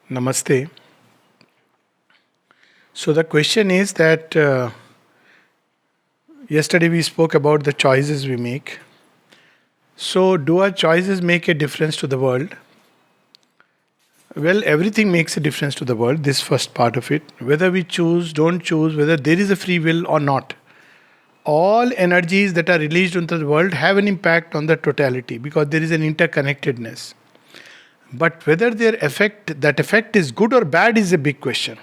Namaste. So the question is that yesterday we spoke about the choices we make. So, do our choices make a difference to the world? Well, everything makes a difference to the world, this first part of it. Whether we choose, don't choose, whether there is a free will or not. All energies that are released into the world have an impact on the totality because there is an interconnectedness. But whether that effect is good or bad is a big question.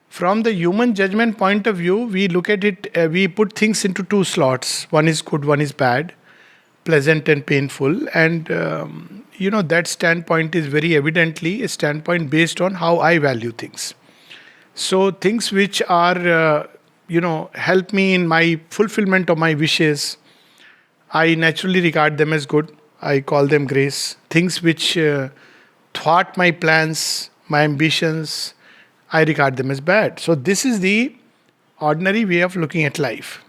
From the human judgment point of view, we look at it, we put things into two slots. One is good, one is bad, pleasant and painful. And, that standpoint is very evidently a standpoint based on how I value things. So, things which are, help me in my fulfillment of my wishes, I naturally regard them as good. I call them grace. Things which thwart my plans, my ambitions, I regard them as bad. So, this is the ordinary way of looking at life.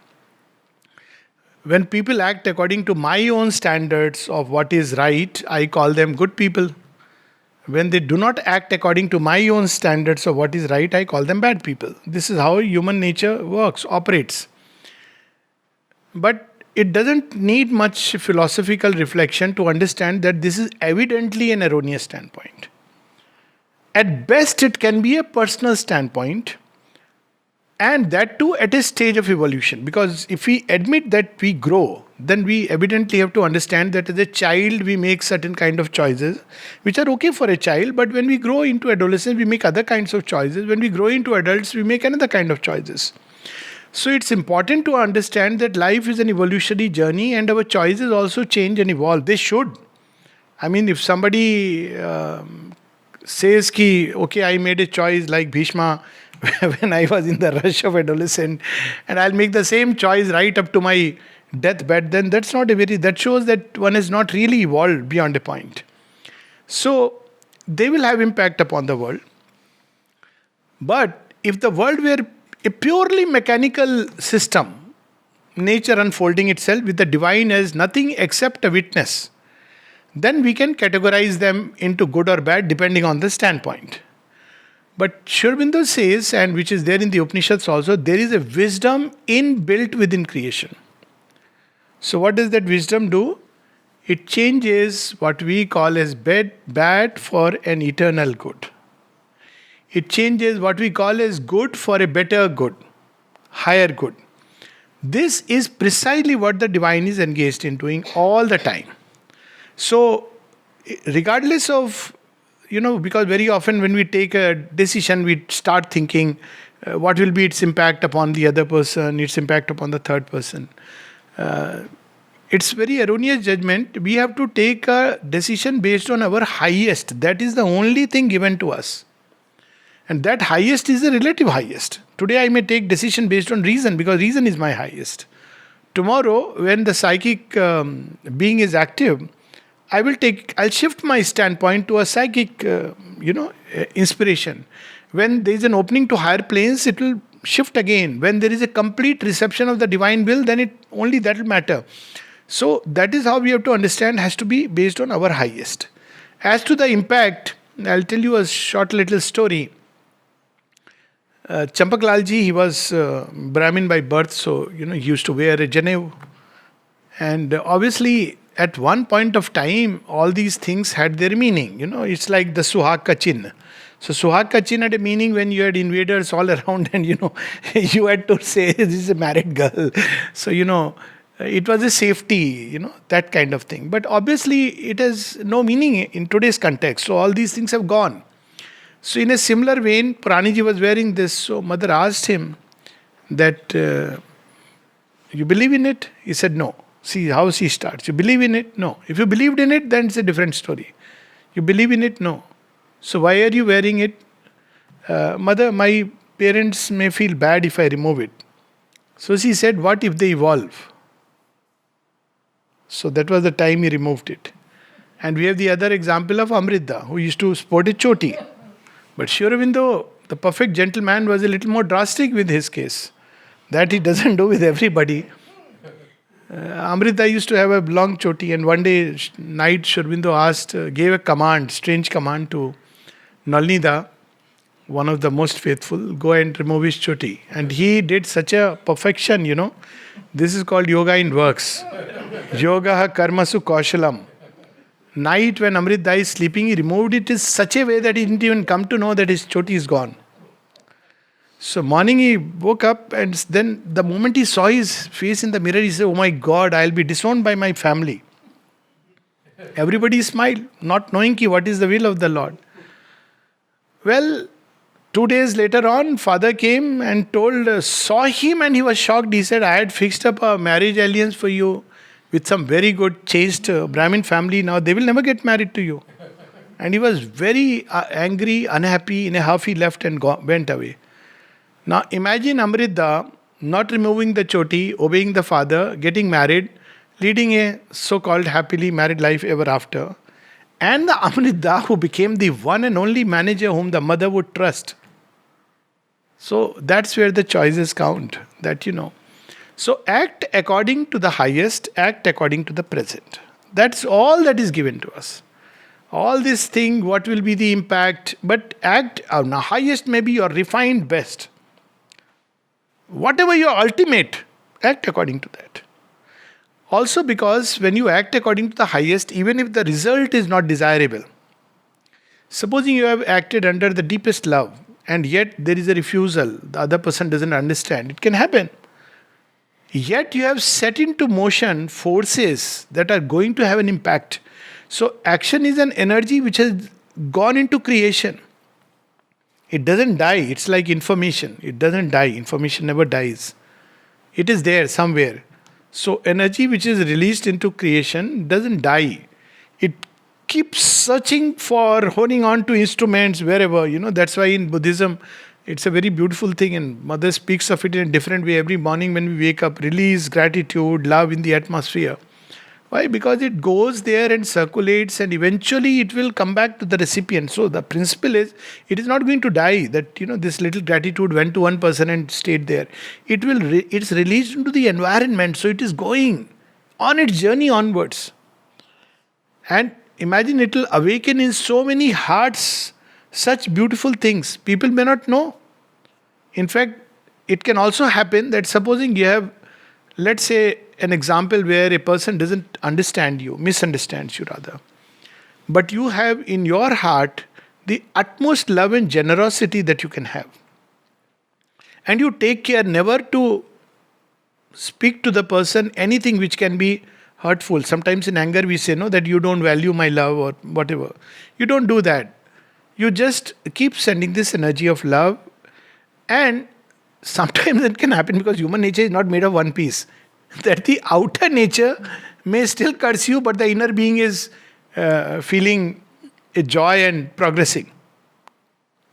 When people act according to my own standards of what is right, I call them good people. When they do not act according to my own standards of what is right, I call them bad people. This is how human nature works, operates. But it doesn't need much philosophical reflection to understand that this is evidently an erroneous standpoint. At best, it can be a personal standpoint, and that too at a stage of evolution. Because if we admit that we grow, then we evidently have to understand that as a child we make certain kind of choices which are okay for a child, but when we grow into adolescence, we make other kinds of choices. When we grow into adults, we make another kind of choices. So it's important to understand that life is an evolutionary journey and our choices also change and evolve. They should. I mean, if somebody says ki, okay, I made a choice like Bhishma when I was in the rush of adolescence, and I'll make the same choice right up to my deathbed, then that shows that one has not really evolved beyond a point. So they will have impact upon the world. But if the world were a purely mechanical system, nature unfolding itself with the divine as nothing except a witness, then we can categorize them into good or bad depending on the standpoint. But Sri Aurobindo says, and which is there in the Upanishads also, there is a wisdom inbuilt within creation. So what does that wisdom do? It changes what we call as bad for an eternal good. It changes what we call as good for a better good, higher good. This is precisely what the divine is engaged in doing all the time. So, regardless of, because very often when we take a decision, we start thinking what will be its impact upon the other person, its impact upon the third person. It's very erroneous judgment. We have to take a decision based on our highest. That is the only thing given to us. And that highest is the relative highest. Today I may take decision based on reason because reason is my highest. Tomorrow, when the psychic being is active, I'll shift my standpoint to a psychic, inspiration. When there is an opening to higher planes, it will shift again. When there is a complete reception of the divine will, then only that will matter. So that is how we have to understand, has to be based on our highest. As to the impact, I'll tell you a short little story. Champak Lalji, he was Brahmin by birth, so he used to wear a janev. And obviously, at one point of time, all these things had their meaning. It's like the Suhag Ka Chin. So Suhag Ka Chin had a meaning when you had invaders all around and, you had to say, this is a married girl. So, it was a safety, that kind of thing. But obviously, it has no meaning in today's context. So all these things have gone. So in a similar vein, Praniji was wearing this. So mother asked him that, you believe in it? He said, no. See how she starts. You believe in it? No. If you believed in it, then it's a different story. You believe in it? No. So why are you wearing it? Mother, my parents may feel bad if I remove it. So she said, what if they evolve? So that was the time he removed it. And we have the other example of Amrita, who used to sport a choti. But Sri Aurobindo, the perfect gentleman, was a little more drastic with his case. That he doesn't do with everybody. Amrita used to have a long choti, and one day night Sri Aurobindo gave a command, strange command to Nalnida, one of the most faithful, go and remove his choti. And he did such a perfection. This is called yoga in works. Yoga karmasu kaushalam. Night when Amrit Da is sleeping, he removed it in such a way that he didn't even come to know that his choti is gone. So morning he woke up, and then the moment he saw his face in the mirror, he said, "Oh my God, I'll be disowned by my family." Everybody smiled, not knowing what is the will of the Lord. Well, 2 days later on, father came and saw him, and he was shocked. He said, "I had fixed up a marriage alliance for you with some very good chaste Brahmin family. Now they will never get married to you." And he was very angry, unhappy. In a huff, he left and went away. Now imagine Amrit Da not removing the choti, obeying the father, getting married, leading a so-called happily married life ever after. And the Amrit Da who became the one and only manager whom the mother would trust. So that's where the choices count, So act according to the highest, act according to the present. That's all that is given to us. All this thing, what will be the impact? But act, now highest may be your refined best. Whatever your ultimate, act according to that. Also because when you act according to the highest, even if the result is not desirable, supposing you have acted under the deepest love and yet there is a refusal, the other person doesn't understand, it can happen. Yet you have set into motion forces that are going to have an impact. So action is an energy which has gone into creation. It doesn't die. It's like information. It doesn't die. Information never dies. It is there somewhere. So energy which is released into creation doesn't die. It keeps searching for holding on to instruments wherever. That's why in Buddhism, it's a very beautiful thing, and Mother speaks of it in a different way every morning when we wake up. Release gratitude, love in the atmosphere. Why? Because it goes there and circulates, and eventually it will come back to the recipient. So the principle is, it is not going to die. That this little gratitude went to one person and stayed there. It's released into the environment, so it is going on its journey onwards. And imagine it will awaken in so many hearts such beautiful things. People may not know. In fact, it can also happen that supposing you have, let's say, an example where a person doesn't understand you, misunderstands you rather. But you have in your heart the utmost love and generosity that you can have. And you take care never to speak to the person anything which can be hurtful. Sometimes in anger we say, no, that you don't value my love or whatever. You don't do that. You just keep sending this energy of love. And sometimes it can happen because human nature is not made of one piece. That the outer nature may still curse you, but the inner being is feeling a joy and progressing.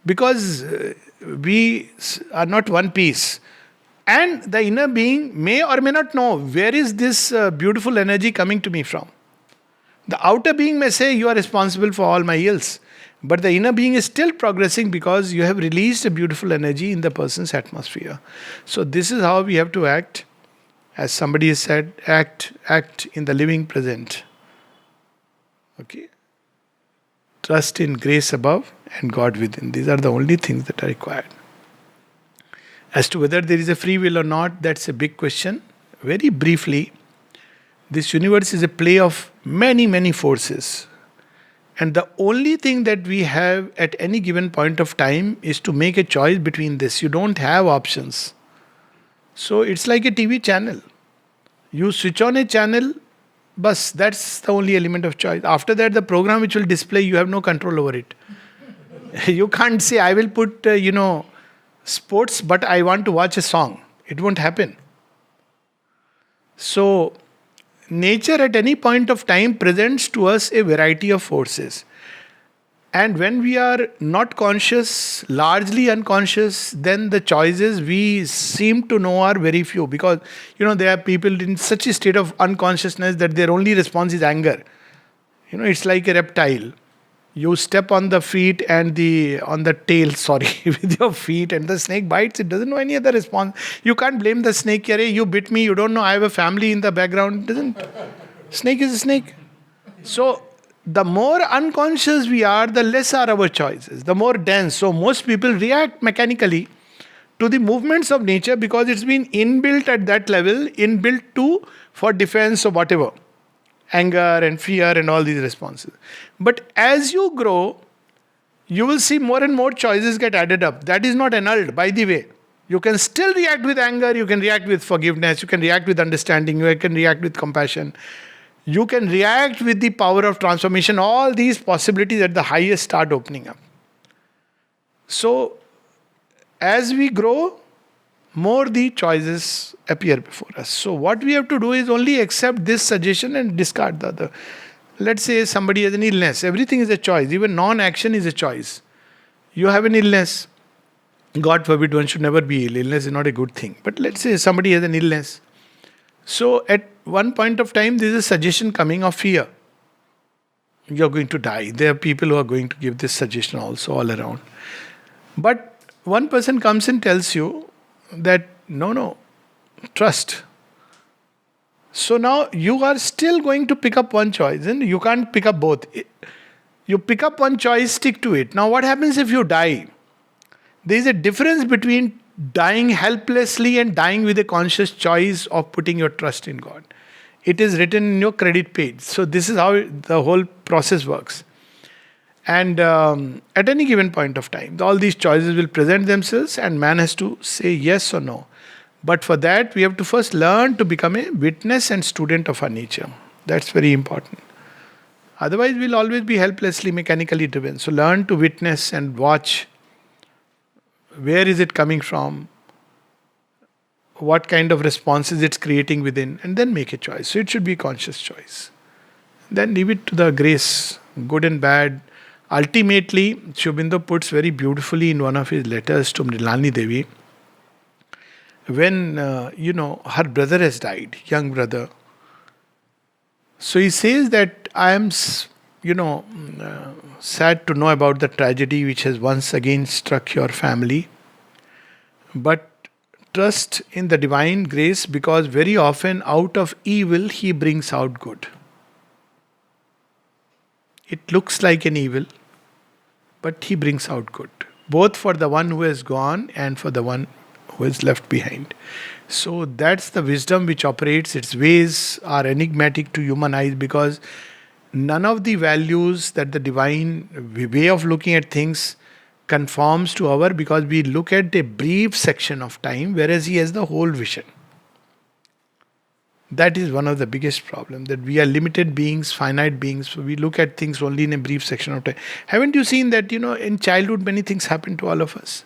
Because we are not one piece. And the inner being may or may not know where is this beautiful energy coming to me from. The outer being may say you are responsible for all my ills. But the inner being is still progressing because you have released a beautiful energy in the person's atmosphere. So this is how we have to act. As somebody has said, act in the living present. Okay? Trust in grace above and God within. These are the only things that are required. As to whether there is a free will or not, that's a big question. Very briefly, this universe is a play of many, many forces. And the only thing that we have at any given point of time is to make a choice between this. You don't have options. So it's like a TV channel. You switch on a channel, bus, that's the only element of choice. After that, the program which will display, you have no control over it. You can't say, I will put, sports, but I want to watch a song. It won't happen. So, nature at any point of time presents to us a variety of forces. And when we are not conscious, largely unconscious, then the choices we seem to know are very few. Because, there are people in such a state of unconsciousness that their only response is anger. It's like a reptile. You step on the feet and on the tail, with your feet, and the snake bites. It doesn't know any other response. You can't blame the snake. You bit me. You don't know I have a family in the background. Snake is a snake. So the more unconscious we are, the less are our choices, the more dense. So most people react mechanically to the movements of nature because it's been inbuilt at that level, inbuilt to for defense or whatever, anger and fear and all these responses. But as you grow, you will see more and more choices get added up. That is not annulled, by the way. You can still react with anger, you can react with forgiveness, you can react with understanding, you can react with compassion. You can react with the power of transformation. All these possibilities at the highest start opening up. So, as we grow, more the choices appear before us. So, what we have to do is only accept this suggestion and discard the other. Let's say somebody has an illness. Everything is a choice. Even non-action is a choice. You have an illness. God forbid, one should never be ill. Illness is not a good thing. But let's say somebody has an illness. So at one point of time, there is a suggestion coming of fear. You're going to die. There are people who are going to give this suggestion also all around. But one person comes and tells you that, no, trust. So now you are still going to pick up one choice and you can't pick up both. You pick up one choice, stick to it. Now what happens if you die? There is a difference between dying helplessly and dying with a conscious choice of putting your trust in God. It is written in your credit page. So this is how the whole process works. And at any given point of time, all these choices will present themselves and man has to say yes or no. But for that, we have to first learn to become a witness and student of our nature. That's very important. Otherwise, we'll always be helplessly, mechanically driven. So learn to witness and watch. Where is it coming from? What kind of responses it's creating within, and then make a choice. So it should be a conscious choice. Then leave it to the grace, good and bad. Ultimately, Sri Aurobindo puts very beautifully in one of his letters to Mrilani Devi, when her brother has died, young brother. So he says that I am, sad to know about the tragedy which has once again struck your family. But trust in the divine grace because very often out of evil he brings out good. It looks like an evil, but he brings out good. Both for the one who has gone and for the one who is left behind. So that's the wisdom which operates. Its ways are enigmatic to human eyes because none of the values that the divine way of looking at things conforms to our, because we look at a brief section of time whereas he has the whole vision. That is one of the biggest problems, that we are limited beings, finite beings, so we look at things only in a brief section of time. Haven't you seen that, in childhood many things happen to all of us?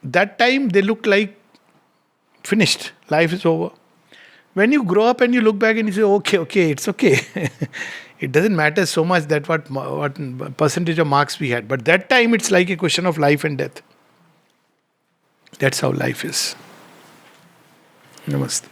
That time they look like finished, life is over. When you grow up and you look back and you say, okay, it's okay. It doesn't matter so much that what percentage of marks we had. But that time it's like a question of life and death. That's how life is. Namaste.